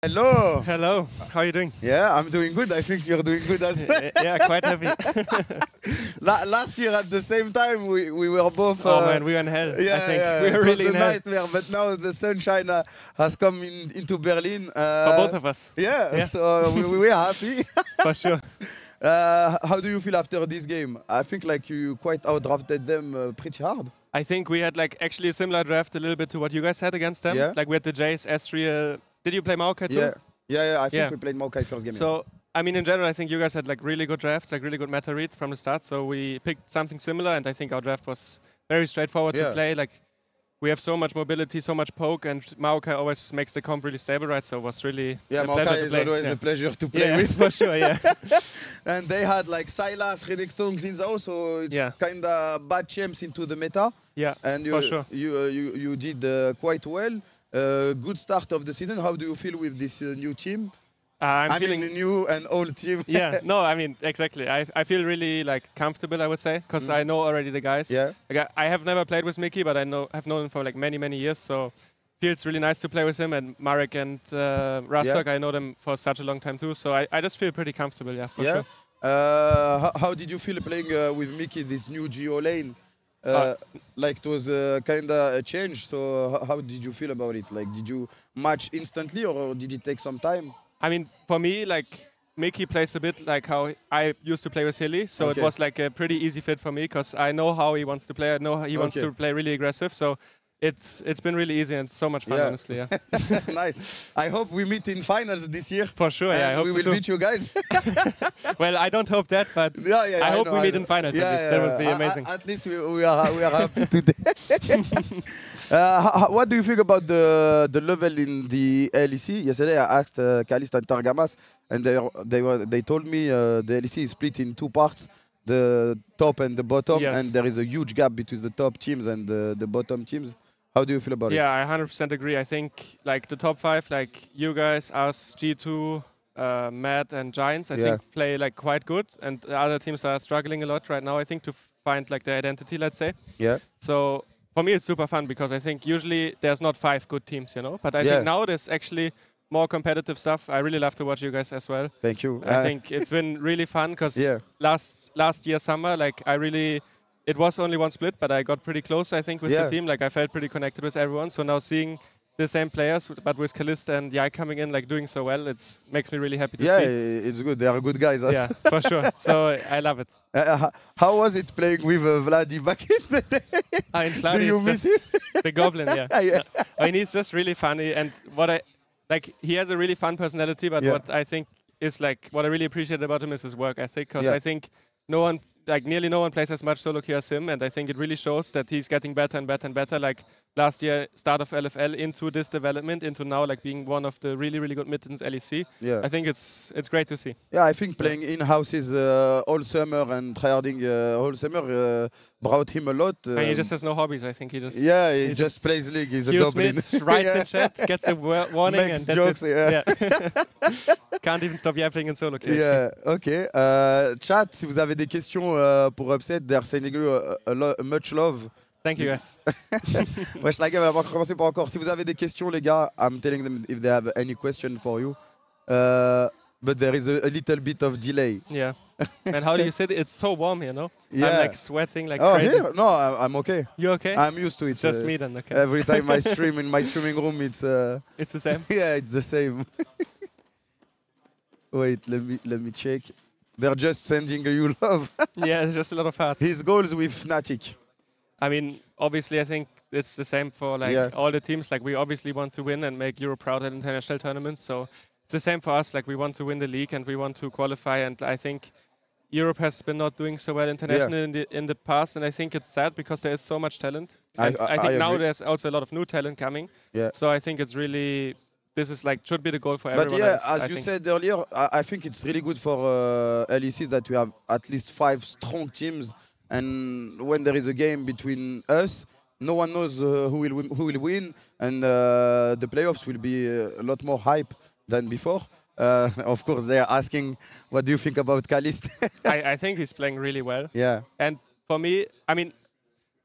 Hello. Hello. How are you doing? Yeah, I'm doing good. I think you're doing good as well. Yeah, quite happy. Last year at the same time, we were both. Oh man, we were in hell. Yeah, I think yeah, we were it really was in a hell. nightmare. But now the sunshine has come into Berlin. For both of us. Yeah, so we are happy. For sure. How do you feel after this game? I think like you quite outdrafted them pretty hard. I think we had like actually a similar draft a little bit to what you guys had against them. Yeah. Like we had the Jays, S3. Did you play Maokai too? Yeah. I think we played Maokai first game. So I mean, in general, I think you guys had like really good drafts, like really good meta read from the start. So we picked something similar, and I think our draft was very straightforward to play. Like we have so much mobility, so much poke, and Maokai always makes the comp really stable, right? So it was really a Maokai is always a pleasure to play with. For sure, yeah. And they had like Silas, Redictongs in there, so it's kind of bad champs into the meta. Yeah, and for sure. You did quite well. Good start of the season. How do you feel with this new team? I'm feeling a new and old team. Yeah, no, I mean, exactly. I feel really like comfortable, I would say, because I know already the guys. Yeah. Like, I have never played with Mickey, but I've known him for like many years, so feels really nice to play with him. And Marek and Rasok, I know them for such a long time too, so I just feel pretty comfortable, for sure. How did you feel playing with Mickey this new Geo lane? Like it was kind of a change, so how did you feel about it? Like, did you match instantly or did it take some time? I mean, for me, like, Mickey plays a bit like how I used to play with Hilly, so it was like a pretty easy fit for me because I know how he wants to play. I know he wants to play really aggressive, so it's been really easy and so much fun, honestly. Yeah. Nice. I hope we meet in finals this year. For sure, yeah. I hope we will beat you guys. Well, I don't hope that, but I hope we meet in finals. At least. That would be amazing. At least we are happy today. What do you think about the level in the LEC? Yesterday I asked Calist and Targamas, and they told me the LEC is split in two parts, the top and the bottom, and there is a huge gap between the top teams and the bottom teams. How do you feel about it? Yeah, I 100% agree. I think like the top five, like you guys, us, G2, Mad and Giants, I think play like quite good, and the other teams are struggling a lot right now, I think, to find like their identity, let's say. Yeah. So for me, it's super fun because I think usually there's not 5 good teams, you know, but I think now there's actually more competitive stuff. I really love to watch you guys as well. Thank you. I think it's been really fun because last year summer, like it was only one split, but I got pretty close, I think, with the team. Like I felt pretty connected with everyone. So now seeing the same players, but with Kalista and Yai coming in, like doing so well, makes me really happy to see. Yeah, it's good. They are good guys. Yeah, for sure. So I love it. How was it playing with Vladi back in the day? Do you miss it? The Goblin, yeah. I mean, he's just really funny, and he has a really fun personality. But what I think is like what I really appreciate about him is his work ethic, because I think nearly no one plays as much solo queue as him, and I think it really shows that he's getting better and better and better. Like last year, start of LFL into this development, into now like being one of the really good mid in LEC. Yeah. I think it's great to see. Yeah, I think playing in houses all summer and tryharding all summer brought him a lot. And he just has no hobbies. I think he just he just plays League. He's a goblin. Writes in chat, gets a warning, makes and jokes. That's it. Can't even stop yapping in solo queue. Yeah, ok. Chat, si vous avez des questions pour Upset, they're sending you much love. Thank you, guys. Wesh, la game, elle va pas commencer pas encore. Si vous avez des questions, les gars, I'm telling them if they have any question for you. But there is a little bit of delay. Yeah. And how do you sit? It's so warm here, no? Yeah. I'm like sweating like crazy. Here? No, I'm okay. You okay? I'm used to it. It's just me then, okay. Every time I stream in my streaming room, it's... It's the same? Yeah, it's the same. Wait, let me check. They're just sending you love. Yeah, just a lot of hearts. His goals with Fnatic. I mean, obviously, I think it's the same for like all the teams. Like we obviously want to win and make Europe proud at international tournaments. So it's the same for us. Like we want to win the league and we want to qualify. And I think Europe has been not doing so well internationally in the past. And I think it's sad because there is so much talent. I think now there's also a lot of new talent coming. Yeah. So I think it's really... This is like should be the goal for everyone. But yeah, as you said earlier, I think it's really good for LEC that we have at least 5 strong teams, and when there is a game between us, no one knows who will win, and the playoffs will be a lot more hype than before. Of course, they are asking, what do you think about Calist? I think he's playing really well. Yeah. And for me, I mean,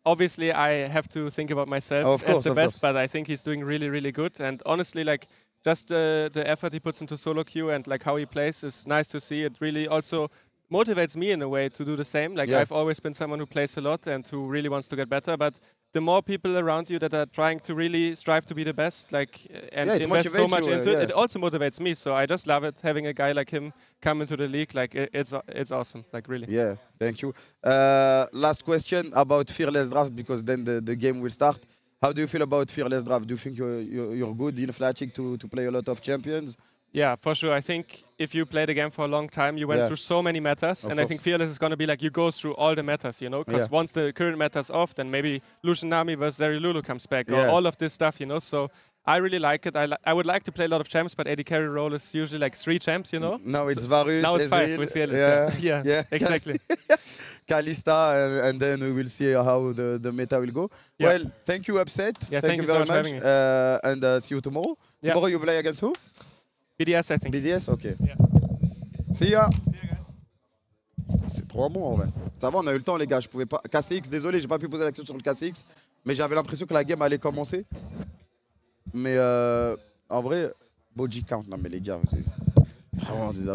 obviously I have to think about myself as the best, but I think he's doing really good. And honestly, like just the effort he puts into solo queue and like how he plays is nice to see. It really also motivates me in a way to do the same. Like I've always been someone who plays a lot and who really wants to get better, but the more people around you that are trying to really strive to be the best, like and invest so much into it, it also motivates me. So I just love it having a guy like him come into the league. Like it's awesome. Like really. Yeah, thank you. Last question about Fearless Draft, because then the game will start. How do you feel about Fearless Draft? Do you think you're good in Flatic to play a lot of champions? Yeah, for sure. I think if you play the game for a long time, you went through so many metas, and I think Fearless is going to be like you go through all the metas, you know, because once the current meta's off, then maybe Lucian Nami versus Zerilulu comes back, or all of this stuff, you know. So I really like it. I would like to play a lot of champs, but AD carry role is usually like 3 champs, you know. Now it's Varus. Now it's 5 with Fearless. Yeah, exactly. Kalista, and then we will see how the meta will go. Well, thank you, Upset. Yeah, thank you very much. And see you tomorrow. Tomorrow you play against who? BDS, I think. BDS, ok. Yeah. See ya. See ya, guys. C'est 3 mois en vrai. Ça va, on a eu le temps les gars. Je pouvais pas. KCX, désolé, j'ai pas pu poser la question sur le KCX, mais j'avais l'impression que la game allait commencer. Mais en vrai, body count, non mais les gars, c'est vraiment des